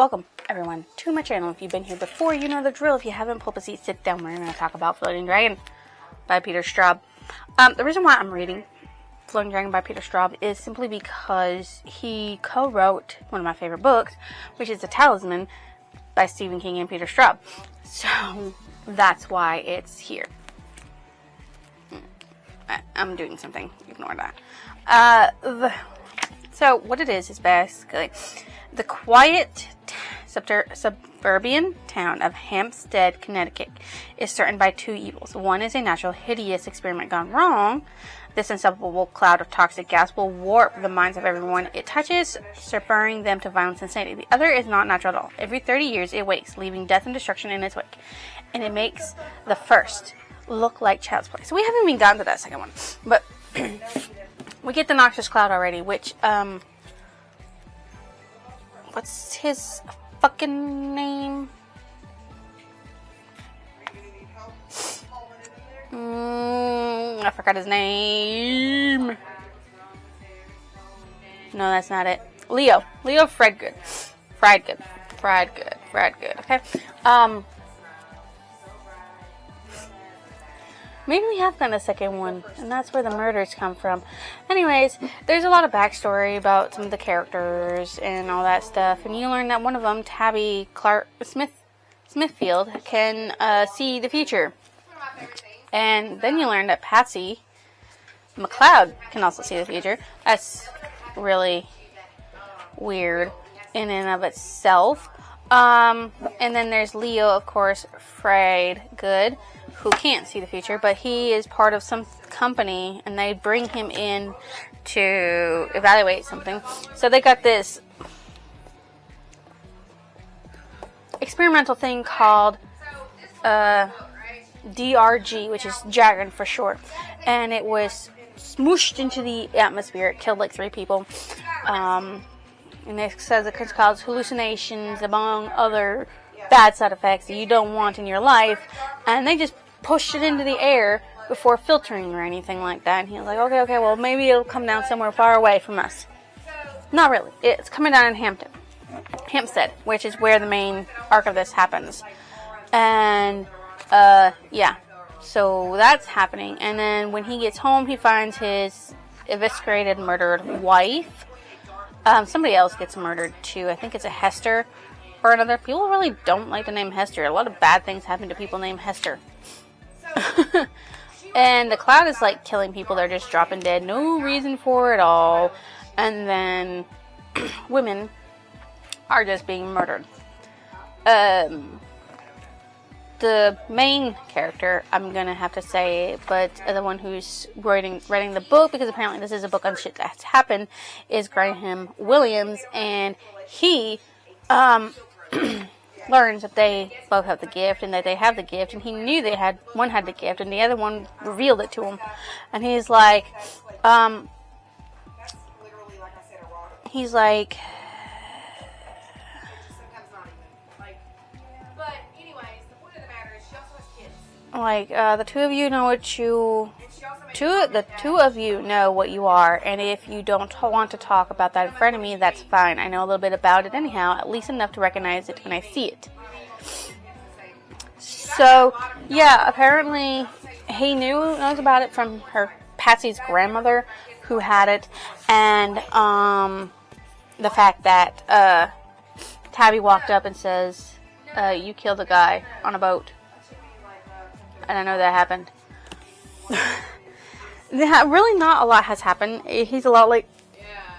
Welcome, everyone, to my channel. If you've been here before, you know the drill. If you haven't, pull up a seat, sit down. We're going to talk about Floating Dragon by Peter Straub. The reason why I'm reading Floating Dragon by Peter Straub is simply because he co-wrote one of my favorite books, which is The Talisman by Stephen King and Peter Straub. So that's why it's here. I'm doing something. Ignore that. So what it is basically the quiet suburban town of Hampstead, Connecticut is threatened by two evils. One is a natural, hideous experiment gone wrong. This inseparable cloud of toxic gas will warp the minds of everyone it touches, spurring them to violence and insanity. The other is not natural at all. Every 30 years it wakes, leaving death and destruction in its wake. And it makes the first look like child's play. So we haven't even gotten to that second one. But we get the noxious cloud already, which, what's his fucking name? I forgot his name. No, that's not it. Leo Fredgood. Okay. Maybe we have done a second one, and that's where the murders come from. Anyways, there's a lot of backstory about some of the characters and all that stuff, and you learn that one of them, Tabby Smithfield, can see the future. And then you learn that Patsy McLeod can also see the future. That's really weird in and of itself. And then there's Leo, of course, Fredgood, who can't see the future, but he is part of some company, and they bring him in to evaluate something. So they got this experimental thing called DRG, which is Dragon for short, and it was smooshed into the atmosphere. It killed like 3 people, and it says it could cause hallucinations among other bad side effects that you don't want in your life, and they just pushed it into the air before filtering or anything like that. And he was like, okay, well, maybe it'll come down somewhere far away from us. Not really. It's coming down in Hampstead, which is where the main arc of this happens. And yeah, so that's happening. And then when he gets home, he finds his eviscerated, murdered wife. Somebody else gets murdered too. I think it's a Hester or another. People really don't like the name Hester. A lot of bad things happen to people named Hester. And the cloud is like killing people. They're just dropping dead. No reason for it all. And then women are just being murdered. The main character, I'm gonna have to say, but the one who's writing the book, because apparently this is a book on shit that's happened, is Graham Williams, and he learns that they both have the gift, and that they have the gift, and he knew one had the gift, and the other one revealed it to him, and he's like, the two of you know the two of you know what you are, and if you don't want to talk about that in front of me, that's fine. I know a little bit about it anyhow, at least enough to recognize it when I see it. So, yeah, apparently he knows about it from Patsy's grandmother, who had it, and the fact that Tabby walked up and says, you killed a guy on a boat. And I know that happened. Really not a lot has happened. He's a lot like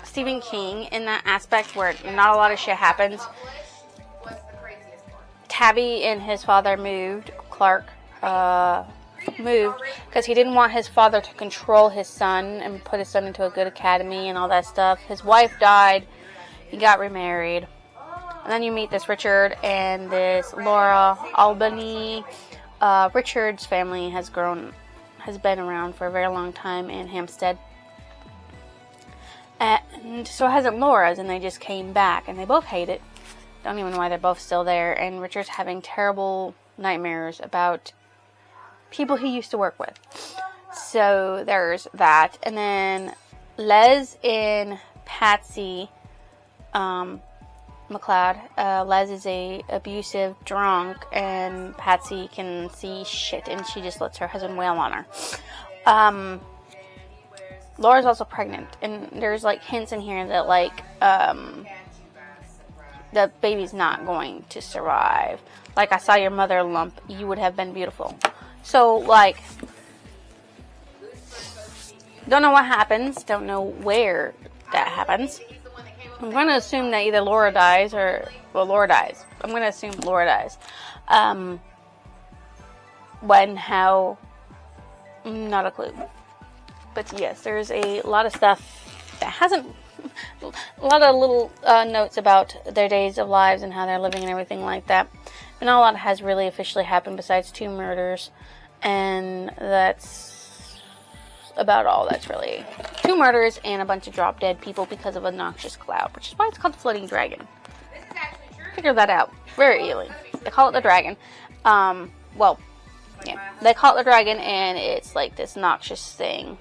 Stephen King in that aspect where not a lot of shit happens. Tabby and his father Clark moved because he didn't want his father to control his son and put his son into a good academy and all that stuff. His wife died. He got remarried. And then you meet this Richard and this Laura Albany. Richard's family has been around for a very long time in Hampstead. And so hasn't Laura's, and they just came back, and they both hate it. Don't even know why they're both still there, and Richard's having terrible nightmares about people he used to work with. So there's that. And then Les and Patsy McLeod. Les is a abusive drunk, and Patsy can see shit, and she just lets her husband wail on her. Laura's also pregnant, and there's like hints in here that like the baby's not going to survive. Like, I saw your mother lump, you would have been beautiful. So like, don't know what happens, don't know where that happens. I'm going to assume that either Laura dies Laura dies. I'm going to assume Laura dies. When, how, not a clue. But yes, there's a lot of stuff that hasn't, a lot of little notes about their days of lives and how they're living and everything like that. But not a lot has really officially happened besides 2 murders. And that's about all that's really. 2 murders and a bunch of drop dead people because of a noxious cloud, which is why it's called the floating dragon. Figure that out very easily. They call it the dragon. Well, yeah, they call it the dragon, and it's like this noxious thing.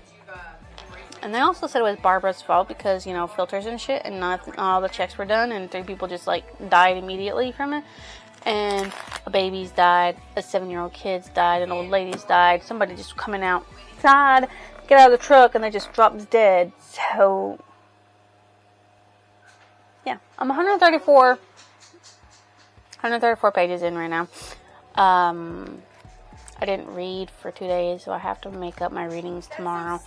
And they also said it was Barbara's fault because, you know, filters and shit, and not all the checks were done, and 3 people just like died immediately from it. And a baby's died, a 7-year-old kid's died, an old lady's died. Somebody just coming out, God, get out of the truck, and they just drops dead. So yeah, I'm 134 pages in right now. I didn't read for 2 days, so I have to make up my readings tomorrow.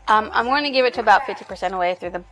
I'm going to give it to about 50% of the way through the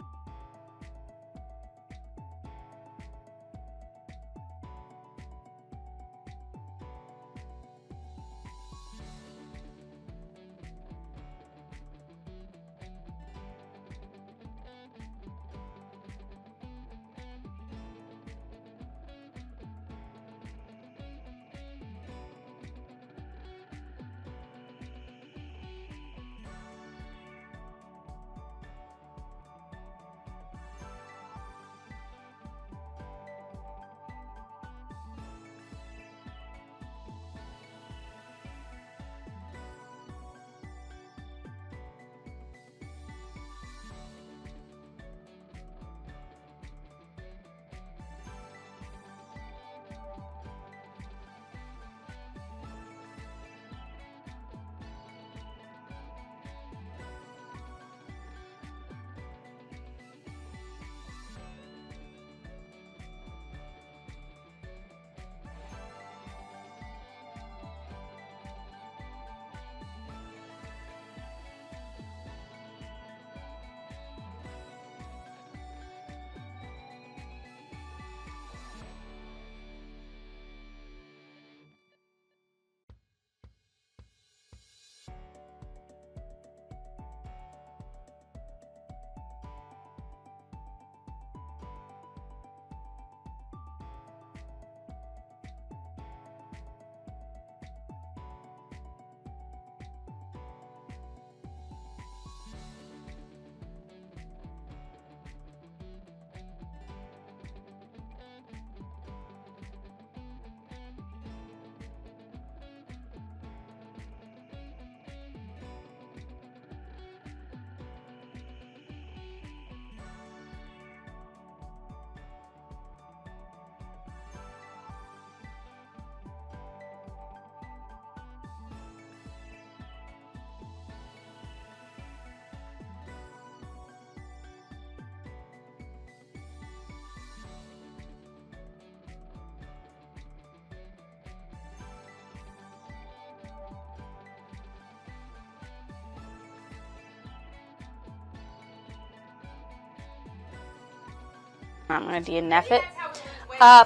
I'm going to DNF it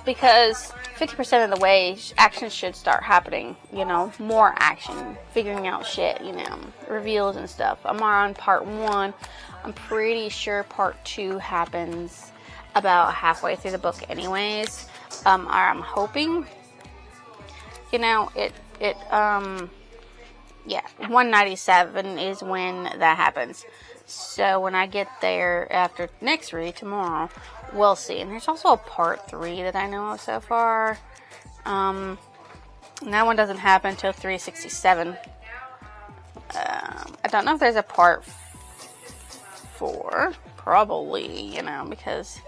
because 50% of the way action should start happening, you know, more action, figuring out shit, you know, reveals and stuff. I'm on part 1. I'm pretty sure part 2 happens about halfway through the book anyways. I'm hoping, you know, yeah, 197 is when that happens. So when I get there after next read tomorrow, we'll see. And there's also a part 3 that I know of so far. And that one doesn't happen until 367. I don't know if there's a part 4. Probably, you know, because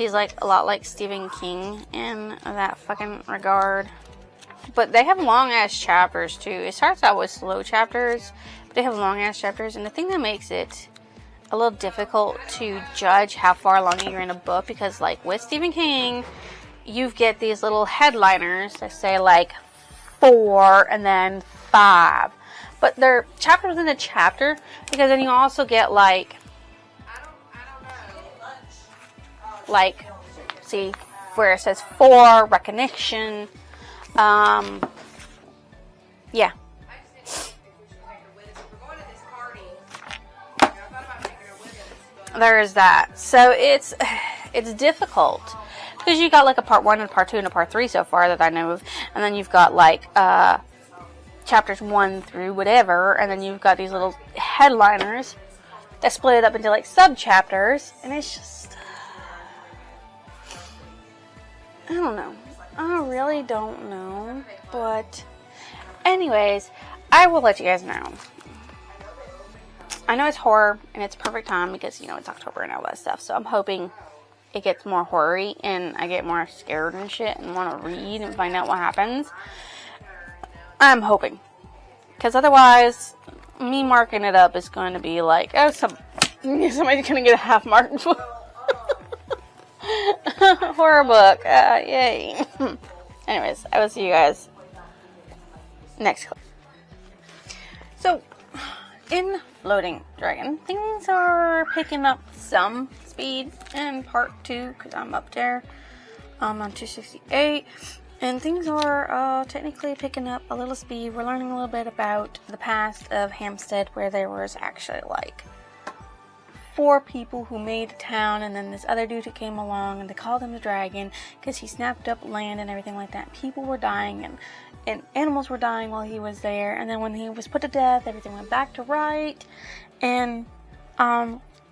He's like a lot like Stephen King in that fucking regard. But they have long ass chapters too. It starts out with slow chapters, but they have long ass chapters. And the thing that makes it a little difficult to judge how far along you're in a book, because like with Stephen King, you get these little headliners that say like 4 and then 5. But they're chapters in a chapter, because then you also get like see where it says 4 recognition. Yeah. There is that. So it's difficult, because you got like a part 1 and part 2 and a part 3 so far that I know of, and then you've got like chapters 1 through whatever, and then you've got these little headliners that split it up into like sub chapters, and it's just, I don't know. I really don't know. But anyways, I will let you guys know. I know it's horror, and it's perfect time because, it's October and all that stuff. So I'm hoping it gets more horror-y, and I get more scared and shit, and want to read and find out what happens. I'm hoping. Because otherwise, me marking it up is going to be like, oh, somebody's going to get a half mark. Horror book. Yay. Anyways, I will see you guys next clip. So, in Floating Dragon, things are picking up some speed in part 2, because I'm up there. I'm on 268. And things are technically picking up a little speed. We're learning a little bit about the past of Hampstead, where there was actually like 4 people who made a town, and then this other dude who came along, and they called him the dragon because he snapped up land and everything like that. People were dying, and animals were dying while he was there, and then when he was put to death, everything went back to right, and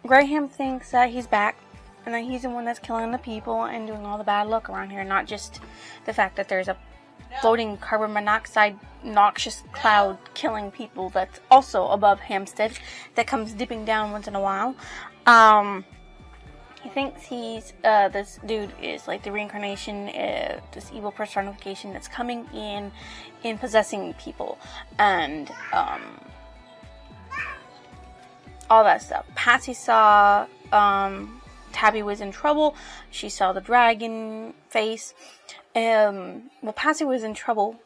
Graham thinks that he's back, and that he's the one that's killing the people and doing all the bad luck around here, not just the fact that there's a floating carbon monoxide noxious cloud killing people that's also above Hampstead that comes dipping down once in a while. He thinks this dude is like the reincarnation, this evil personification that's coming in possessing people, and all that stuff. Patsy saw Tabby was in trouble. She saw the dragon face. Tabby was in trouble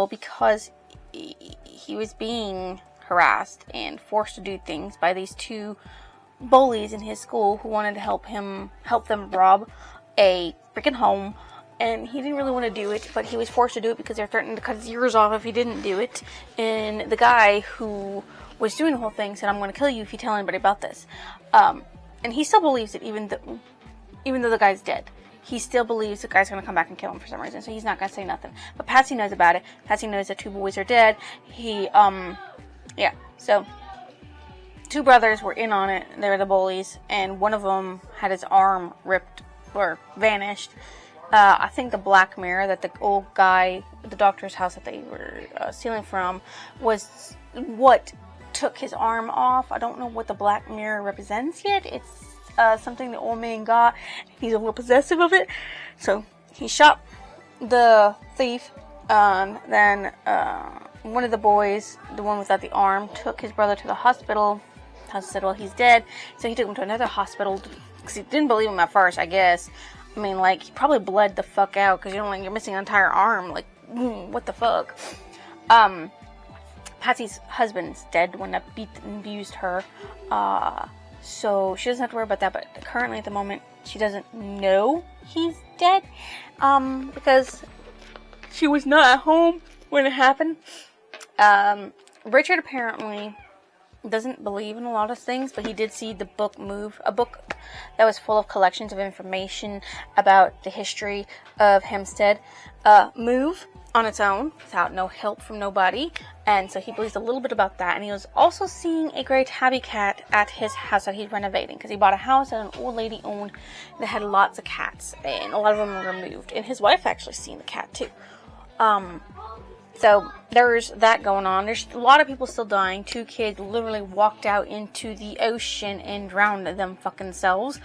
because he was being harassed and forced to do things by these 2 bullies in his school who wanted to help them rob a freaking home, and he didn't really want to do it, but he was forced to do it because they're threatening to cut his ears off if he didn't do it. And the guy who was doing the whole thing said, "I'm going to kill you if you tell anybody about this." And he still believes it, even though the guy's dead. He still believes the guy's going to come back and kill him for some reason, so he's not going to say nothing. But Patsy knows about it. Patsy knows that 2 boys are dead. So 2 brothers were in on it. They were the bullies, and one of them had his arm ripped or vanished. I think the black mirror that the old guy at the doctor's house that they were stealing from was what took his arm off. I don't know what the black mirror represents yet. It's something the old man got. He's a little possessive of it, so he shot the thief. Then one of the boys, the one without the arm, took his brother to the hospital. Said, well, he's dead, so he took him to another hospital because he didn't believe him at first, I guess. I mean, like, he probably bled the fuck out because you're missing an entire arm. Like, what the fuck? Patsy's husband's dead, the one that beat and abused her. So she doesn't have to worry about that, but currently at the moment she doesn't know he's dead, because she was not at home when it happened. Richard apparently doesn't believe in a lot of things, but he did see the book move, a book that was full of collections of information about the history of Hampstead, move on its own without no help from nobody, and so he believes a little bit about that. And he was also seeing a gray tabby cat at his house that he's renovating, because he bought a house that an old lady owned that had lots of cats, and a lot of them were removed, and his wife actually seen the cat too. So there's that going on. There's a lot of people still dying. 2 kids literally walked out into the ocean and drowned them fucking selves.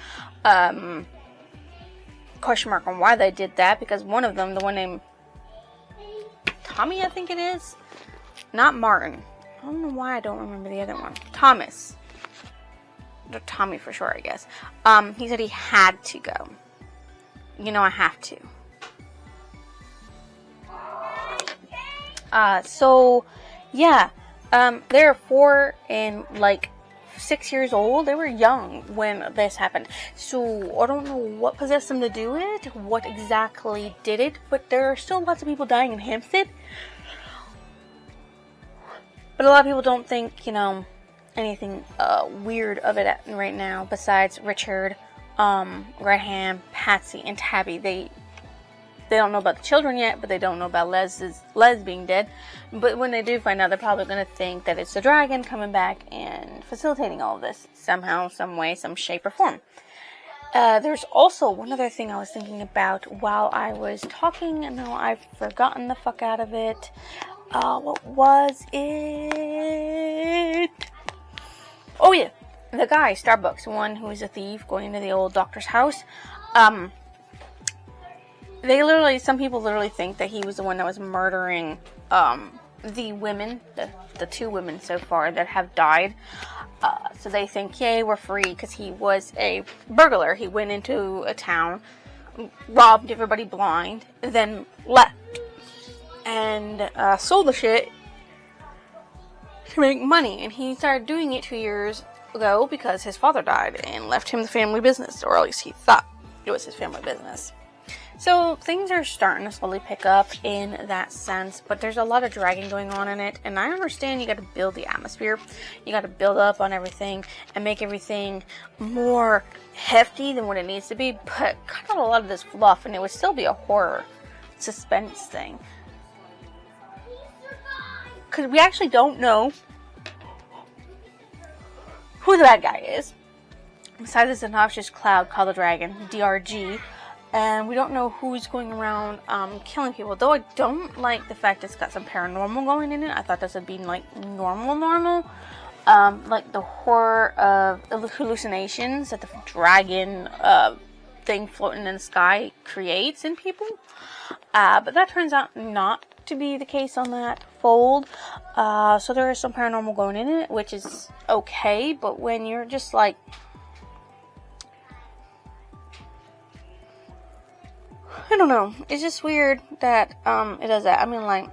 question mark on why they did that, because one of them, the one named Tommy, I think it is, not Martin. I don't know why I don't remember the other one. Thomas. Or Tommy for sure, I guess. He said he had to go. You know, I have to. So, yeah. They're 4 and, like, 6 years old. They were young when this happened. So, I don't know what possessed them to do it, what exactly did it, but there are still lots of people dying in Hampstead. But a lot of people don't think, you know, anything weird of it right now, besides Richard, Graham, Patsy, and Tabby. They don't know about the children yet, but they don't know about Les being dead. But when they do find out, they're probably going to think that it's the dragon coming back and facilitating all of this somehow, some way, some shape or form. There's also one other thing I was thinking about while I was talking, and now I've forgotten the fuck out of it. What was it? Oh yeah, the guy, Starbucks, the one who is a thief going into the old doctor's house. Some people literally think that he was the one that was murdering, the women, the 2 women so far that have died. So they think, yay, we're free, because he was a burglar. He went into a town, robbed everybody blind, then left. And sold the shit to make money. And he started doing it 2 years ago because his father died and left him the family business, or at least he thought it was his family business. So things are starting to slowly pick up in that sense, but there's a lot of dragging going on in it, and I understand you got to build the atmosphere, you got to build up on everything and make everything more hefty than what it needs to be, but cut out a lot of this fluff and it would still be a horror suspense thing. Because we actually don't know who the bad guy is. Besides this obnoxious cloud called the Dragon, DRG. And we don't know who's going around killing people. Though I don't like the fact it's got some paranormal going in it. I thought this would be like normal. Like the horror of hallucinations that the dragon thing floating in the sky creates in people. But that turns out not to be the case on that fold. So there is some paranormal going in it, which is okay, but when you're just like, I don't know, it's just weird that it does that. I mean, like,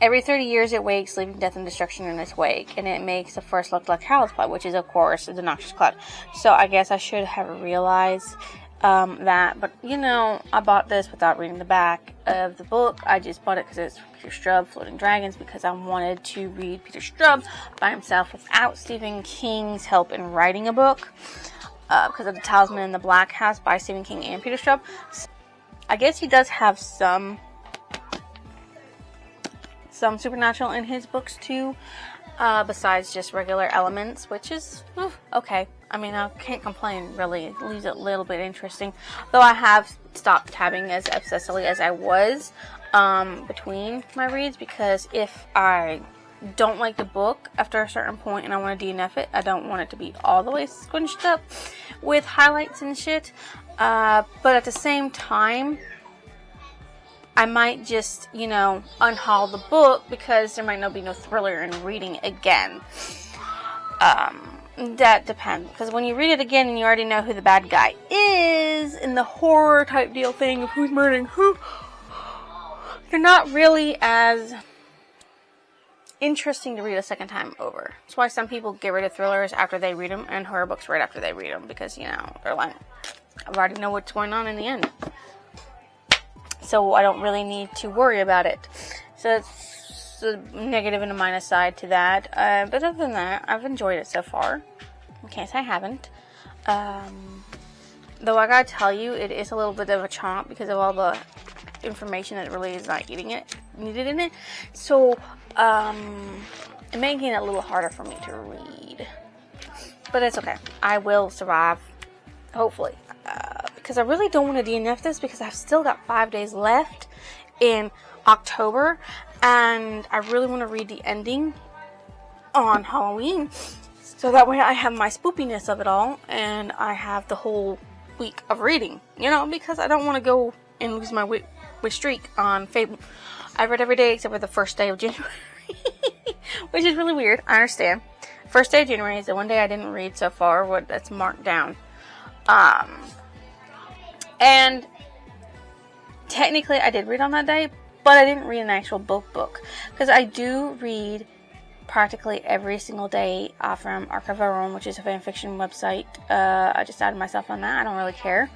every 30 years it wakes, leaving death and destruction in its wake, and it makes the first look like Howl's Spot, which is of course the noxious cloud. So I guess I should have realized that, but you know, I bought this without reading the back of the book. I just bought it because it's Peter Straub, Floating Dragons, because I wanted to read Peter Straub by himself without Stephen King's help in writing a book, because of The Talisman in the Black House by Stephen King and Peter Straub. So I guess he does have some supernatural in his books too, besides just regular elements, which is okay. I mean, I can't complain, really. It leaves it a little bit interesting. Though I have stopped tabbing as obsessively as I was between my reads, because if I don't like the book after a certain point and I want to DNF it, I don't want it to be all the way squinched up with highlights and shit. But at the same time, I might just, you know, unhaul the book because there might not be no thriller in reading again. That depends, because when you read it again and you already know who the bad guy is in the horror type deal thing of who's murdering who, they're not really as interesting to read a second time over. That's why some people get rid of thrillers after they read them and horror books right after they read them, because, you know, they're like, I already know what's going on in the end, so I don't really need to worry about it. So it's a negative and a minus side to that, but other than that, I've enjoyed it so far, in case I haven't. Though I gotta tell you, it is a little bit of a chomp because of all the information that really is not needed in it, so making it a little harder for me to read, but it's okay. I will survive, hopefully, because I really don't want to DNF this, because I've still got 5 days left in October, and I really want to read the ending on Halloween, so that way I have my spoopiness of it all, and I have the whole week of reading, because I don't want to go and lose my week streak on Fable. I read every day except for the first day of January, which is really weird. I understand. First day of January is the one day I didn't read so far. That's marked down. And technically I did read on that day, but I didn't read an actual book because I do read practically every single day from Archive of Our Own, which is a fanfiction website. I just added myself on that. I don't really care.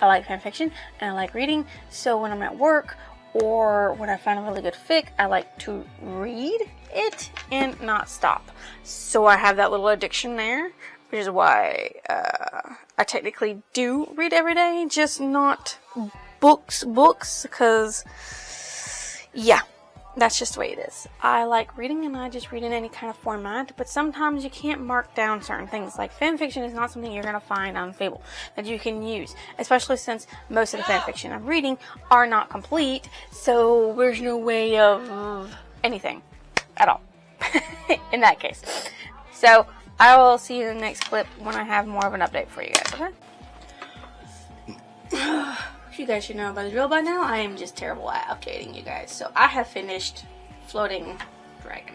I like fanfiction and I like reading, so when I'm at work or when I find a really good fic, I like to read it and not stop. So I have that little addiction there, which is why I technically do read every day, just not books, because, yeah, that's just the way it is. I like reading and I just read in any kind of format, but sometimes you can't mark down certain things. Like fanfiction is not something you're going to find on Fable that you can use, especially since most of the fanfiction I'm reading are not complete, so there's no way of anything at all in that case. So I will see you in the next clip when I have more of an update for you guys, okay? You guys should know by the drill by now, I am just terrible at updating you guys. So I have finished Floating Dragon.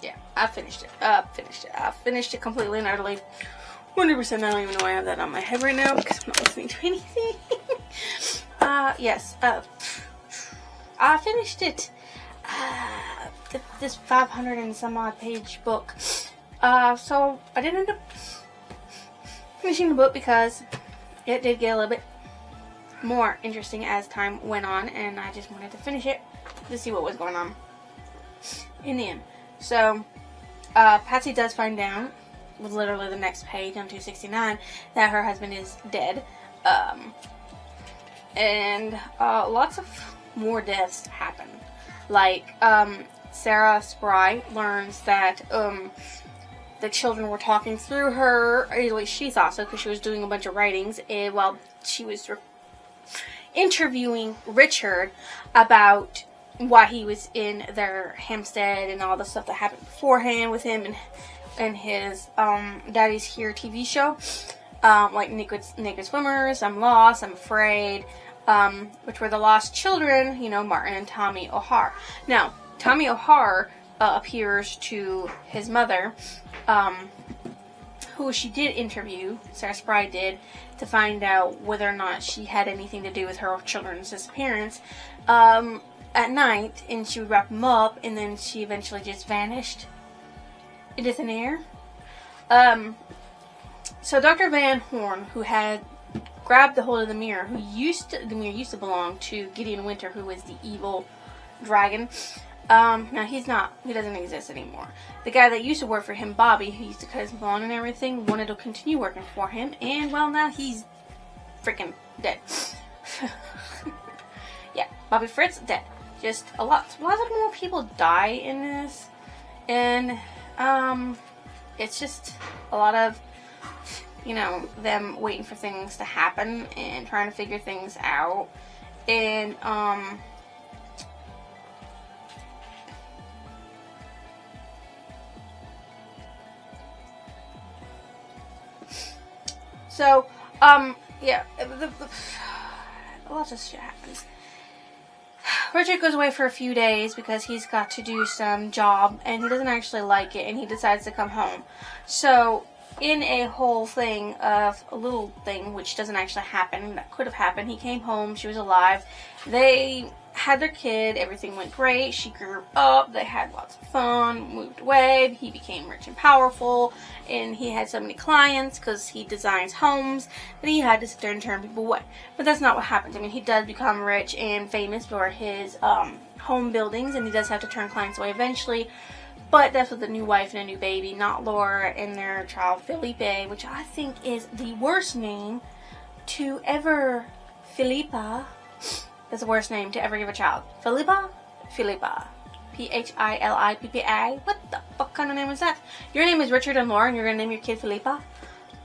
Yeah, I finished it. I finished it completely and utterly. 100%. I don't even know why I have that on my head right now because I'm not listening to anything. Yes. I finished it. This 500 and some odd page book. So I did end up finishing the book because it did get a little bit more interesting as time went on, and I just wanted to finish it to see what was going on in the end. So, Patsy does find out, with literally the next page on 269, that her husband is dead. And lots of more deaths happen. Like, Sarah Spry learns that the children were talking through her, or at least she thought so, because she was doing a bunch of writings while she was interviewing Richard about why he was in their Hampstead and all the stuff that happened beforehand with him and his Daddy's Here TV show, like Naked Swimmers, I'm Lost, I'm Afraid, which were the lost children, Martin and Tommy O'Hare. Now, Tommy O'Hare appears to his mother, who she did interview, Sarah Spry did, to find out whether or not she had anything to do with her children's disappearance, at night, and she would wrap them up, and then she eventually just vanished into thin air. So Dr. Van Horn, who had grabbed the hold of the mirror, the mirror used to belong to Gideon Winter, who was the evil dragon. Now he doesn't exist anymore. The guy that used to work for him, Bobby, who used to cut his lawn and everything, wanted to continue working for him, and well, now he's freaking dead. Yeah, Bobby Fritz, dead. Just lots of more people die in this, and, it's just a lot of, them waiting for things to happen and trying to figure things out, and, so, yeah, a lot of shit happens. Richard goes away for a few days because he's got to do some job, and he doesn't actually like it, and he decides to come home. So, in a whole thing of a little thing, which doesn't actually happen, that could have happened, he came home, she was alive, they had their kid, everything went great, she grew up, they had lots of fun, moved away, he became rich and powerful, and he had so many clients because he designs homes that he had to sit there and turn people away. But that's not what happens. I mean, he does become rich and famous for his home buildings, and he does have to turn clients away eventually, but that's with a new wife and a new baby, not Laura and their child Felipe, which I think is the worst name to ever... Filipa is the worst name to ever give a child. Filipa? Philippa. Philippa. What the fuck kind of name is that? Your name is Richard and Laura, and you're gonna name your kid Philippa?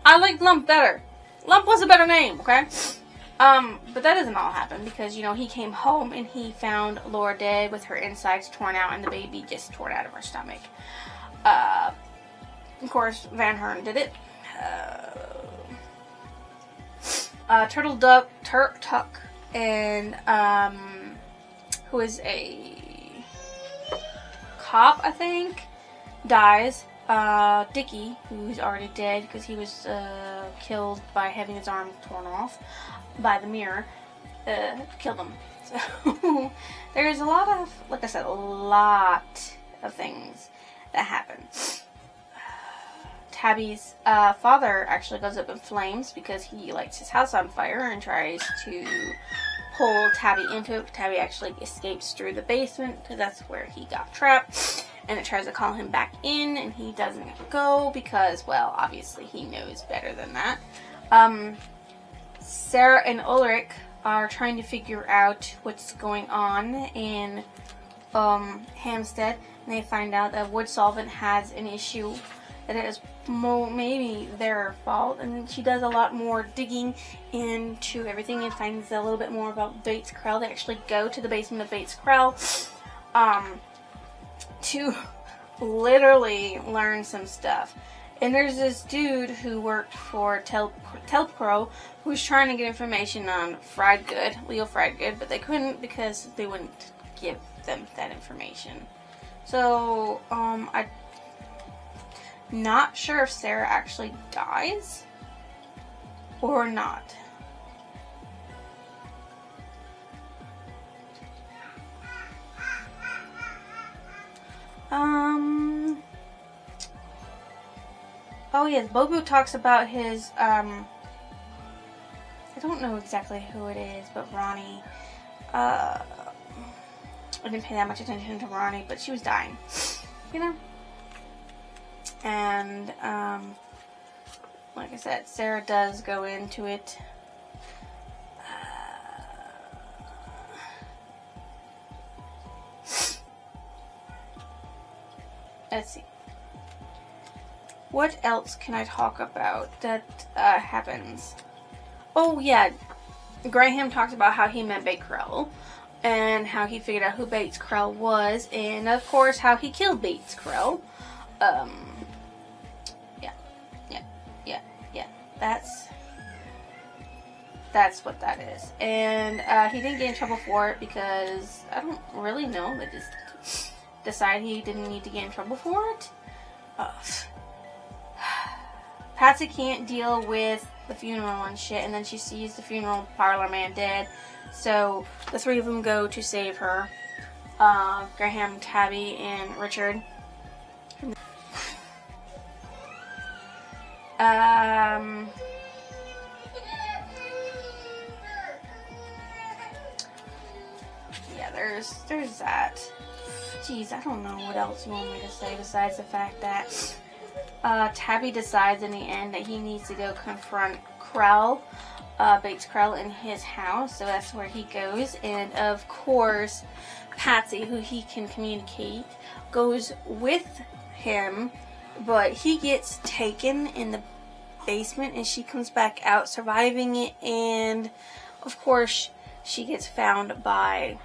I like Lump better. Lump was a better name, okay? But that doesn't all happen because, he came home and he found Laura dead with her insides torn out and the baby just torn out of her stomach. Of course, Van Horn did it. Tuck, and who is a cop, I think, dies. Dickie, who's already dead because he was killed by having his arm torn off by the mirror, killed him. So there's a lot of, like I said, a lot of things that happen. Tabby's father actually goes up in flames because he lights his house on fire and tries to pull Tabby into it. Tabby actually escapes through the basement because that's where he got trapped. And it tries to call him back in, and he doesn't go because, well, obviously he knows better than that. Sarah and Ulrich are trying to figure out what's going on in Hampstead, and they find out that wood solvent has an issue, that it is maybe their fault, and then she does a lot more digging into everything and finds a little bit more about Bates Krell. They actually go to the basement of Bates Krell to literally learn some stuff. And there's this dude who worked for Telpro who's trying to get information on Leo Friedgood, but they couldn't because they wouldn't give them that information. So, I'm not sure if Sarah actually dies or not. Oh yes, Bobu talks about his, I don't know exactly who it is, but Ronnie, I didn't pay that much attention to Ronnie, but she was dying, you know? And, like I said, Sarah does go into it. Let's see. What else can I talk about that happens? Oh, yeah. Graham talked about how he met Bates Krell and how he figured out who Bates Krell was, and of course how he killed Bates Krell. Yeah. That's what that is. And he didn't get in trouble for it because I don't really know. They just decided he didn't need to get in trouble for it. Patsy can't deal with the funeral and shit, and then she sees the funeral parlor man dead. So the three of them go to save her. Graham, Tabby, and Richard. Yeah, there's that. Jeez, I don't know what else you want me to say besides the fact that Tabby decides in the end that he needs to go confront Krell, Bates Krell, in his house, so that's where he goes. And of course, Patsy, who he can communicate, goes with him, but he gets taken in the basement and she comes back out surviving it, and of course she gets found by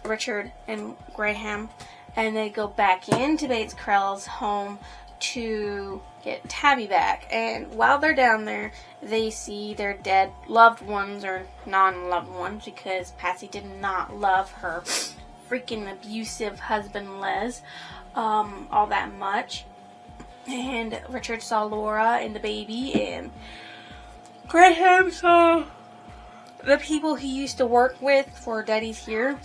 Richard and Graham, and they go back into Bates Krell's home to get Tabby back. And while they're down there, they see their dead loved ones, or non-loved ones, because Patsy did not love her freaking abusive husband Les all that much. And Richard saw Laura and the baby, and Graham saw the people he used to work with for Daddy's Here.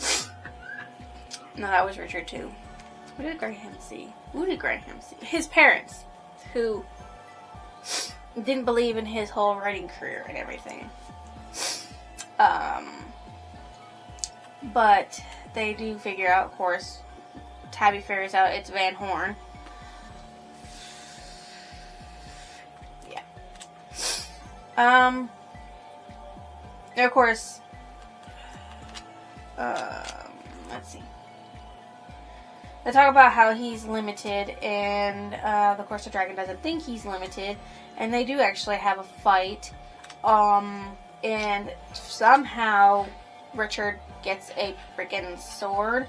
No, that was Richard too. What did Graham see? Who did Graham see? His parents, who didn't believe in his whole writing career and everything. But they do figure out, of course, Tabby figures out it's Van Horn. Yeah. And of course, let's see. They talk about how he's limited, and of course the dragon doesn't think he's limited, and they do actually have a fight, and somehow Richard gets a freaking sword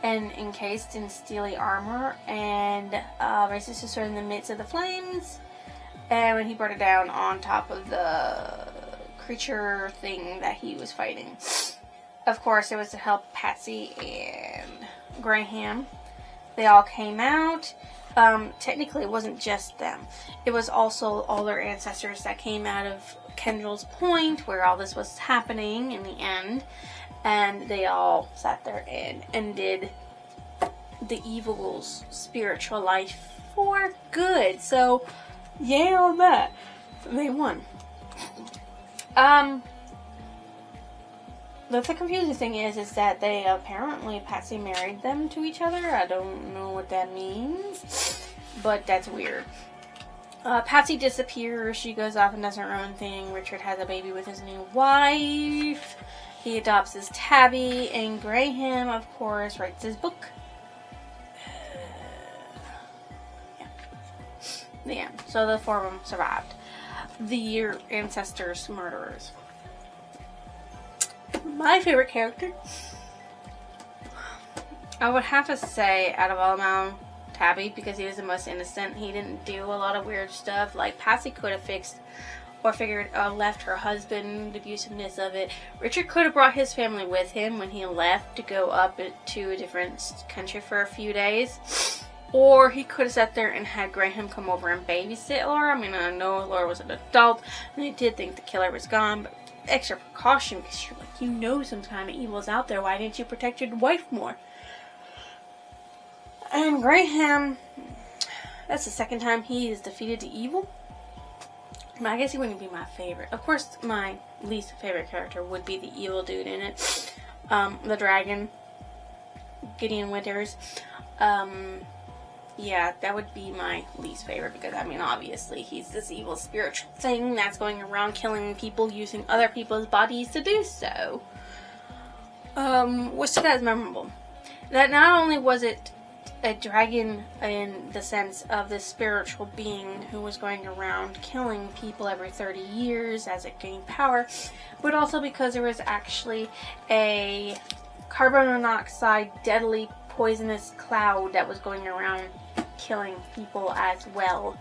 and encased in steely armor, and races his sword in the midst of the flames, and when he brought it down on top of the creature thing that he was fighting. Of course, it was to help Patsy and Graham. They all came out. Technically, it wasn't just them. It was also all their ancestors that came out of Kendrill's Point, where all this was happening in the end. And they all sat there and ended the evil's spiritual life for good. So, yay on that. They won. The confusing thing is that they apparently, Patsy married them to each other. I don't know what that means, but that's weird. Patsy disappears. She goes off and does her own thing. Richard has a baby with his new wife. He adopts his Tabby, and Graham, of course, writes his book. Yeah. The end. So the four of them survived. The ancestors' murderers. My favorite character, I would have to say, out of all of them, Tabby, because he was the most innocent. He didn't do a lot of weird stuff. Like, Patsy could have fixed or left her husband, the abusiveness of it. Richard could have brought his family with him when he left to go up to a different country for a few days. Or he could have sat there and had Graham come over and babysit Laura. I mean, I know Laura was an adult, and he did think the killer was gone, but extra precaution, because you're like, you know some kind of evil is out there. Why didn't you protect your wife more? And Graham, that's the second time he has defeated the evil. I guess he wouldn't be my favorite. Of course, my least favorite character would be the evil dude in it. The dragon, Gideon Winters. Yeah, that would be my least favorite, because, I mean, obviously, he's this evil spiritual thing that's going around killing people using other people's bodies to do so. Which that is memorable. That not only was it a dragon in the sense of this spiritual being who was going around killing people every 30 years as it gained power, but also because there was actually a carbon monoxide deadly poisonous cloud that was going around killing people as well.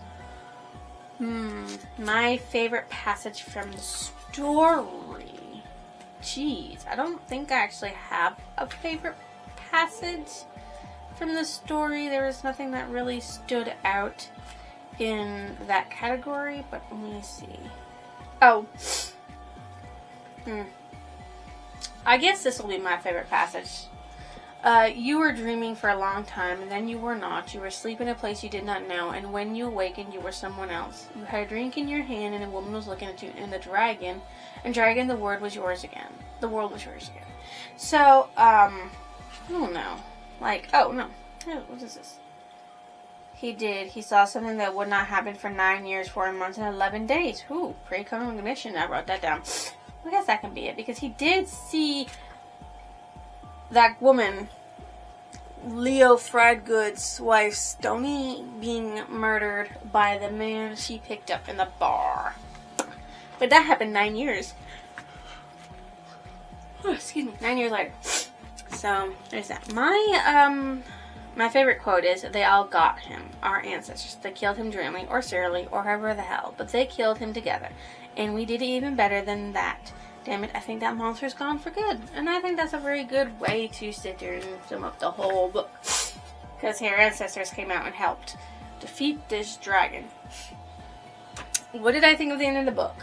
My favorite passage from the story. Jeez, I don't think I actually have a favorite passage from the story. There was nothing that really stood out in that category, but let me see. Oh. I guess this will be my favorite passage. You were dreaming for a long time, and then you were not. You were asleep in a place you did not know, and when you awakened, you were someone else. You had a drink in your hand, and a woman was looking at you, and the dragon, the word was yours again. The world was yours again. So, I don't know. Like, oh, no. What is this? He saw something that would not happen for 9 years, 4 months, and 11 days. Ooh, precognition. I wrote that down. I guess that can be it, because he did see that woman, Leo Fradgood's wife, Stoney, being murdered by the man she picked up in the bar. But that happened 9 years. Oh, excuse me, 9 years later. So, there's that. My favorite quote is, they all got him, our ancestors. They killed him dreamily, or serially, or however the hell, but they killed him together. And we did it even better than that. Damn it, I think that monster's gone for good. And I think that's a very good way to sit there and sum up the whole book. Because her ancestors came out and helped defeat this dragon. What did I think of the end of the book?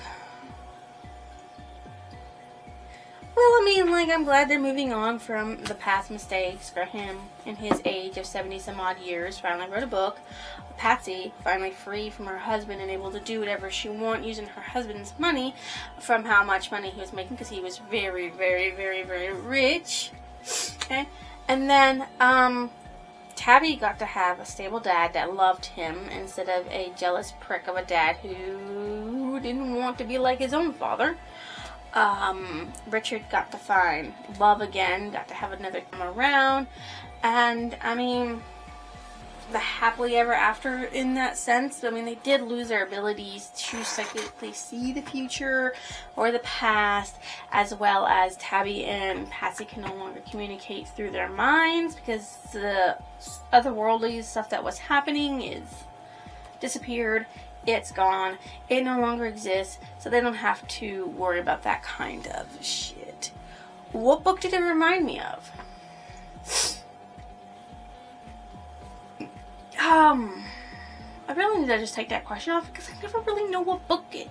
Well, I mean, like, I'm glad they're moving on from the past mistakes. Graham, in his age of 70-some-odd years, finally wrote a book. Patsy, finally free from her husband and able to do whatever she wanted using her husband's money from how much money he was making, because he was very, very, very, very rich. Okay? And then, Tabby got to have a stable dad that loved him instead of a jealous prick of a dad who didn't want to be like his own father. Richard got to find love again, got to have another time around, and, I mean, the happily ever after in that sense. I mean, they did lose their abilities to psychically see the future or the past, as well as Tabby and Patsy can no longer communicate through their minds because the otherworldly stuff that was happening is disappeared, it's gone. It no longer exists, so they don't have to worry about that kind of shit. What book did it remind me of? I really need to just take that question off because I never really know what book it.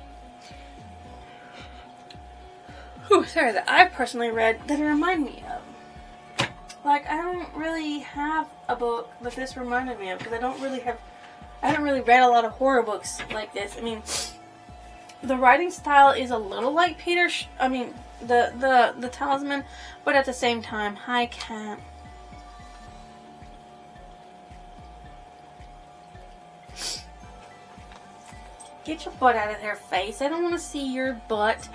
That I've personally read that it reminded me of. Like, I don't really have a book that this reminded me of because I haven't really read a lot of horror books like this. I mean, the writing style is a little like the Talisman, but at the same time, hi cat. Get your butt out of their face. I don't want to see your butt.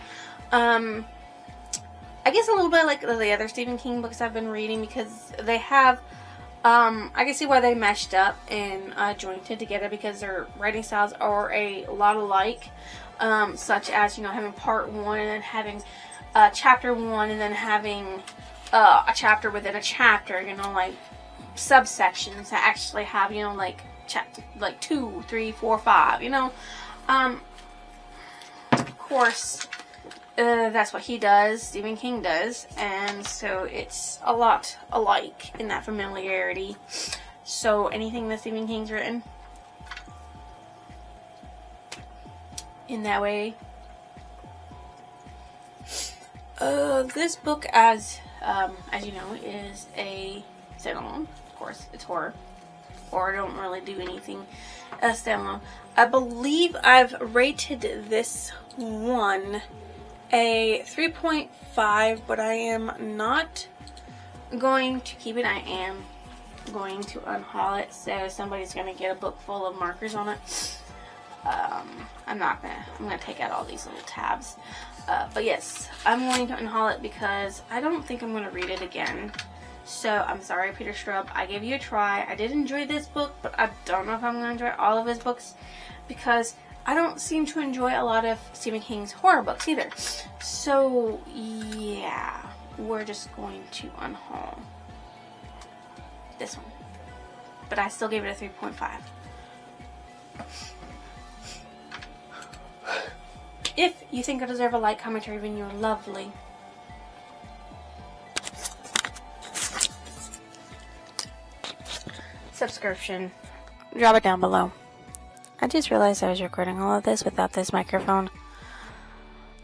I guess a little bit like the other Stephen King books I've been reading because they have, I can see why they meshed up and jointed together because their writing styles are a lot alike, such as, having part 1 and then having chapter 1 and then having a chapter within a chapter, like subsections that actually have, like chapter, like 2, 3, 4, 5, of course, that's what he does, Stephen King does, and so it's a lot alike in that familiarity. So anything that Stephen King's written in that way. This book, as you know, is a standalone. Of course, it's horror. Or I don't really do anything standalone. I believe I've rated this one a 3.5, but I am not going to keep it. I am going to unhaul it, so somebody's going to get a book full of markers on it. I'm going to take out all these little tabs. But yes, I'm going to unhaul it because I don't think I'm going to read it again. So, I'm sorry, Peter Straub. I gave you a try. I did enjoy this book, but I don't know if I'm going to enjoy all of his books because I don't seem to enjoy a lot of Stephen King's horror books either. So, yeah, we're just going to unhaul this one. But I still gave it a 3.5. If you think I deserve a like, comment, or even you're lovely. Subscription, drop it down below. I just realized I was recording all of this without this microphone.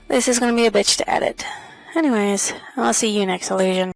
This is going to be a bitch to edit. Anyways, I'll see you next illusion.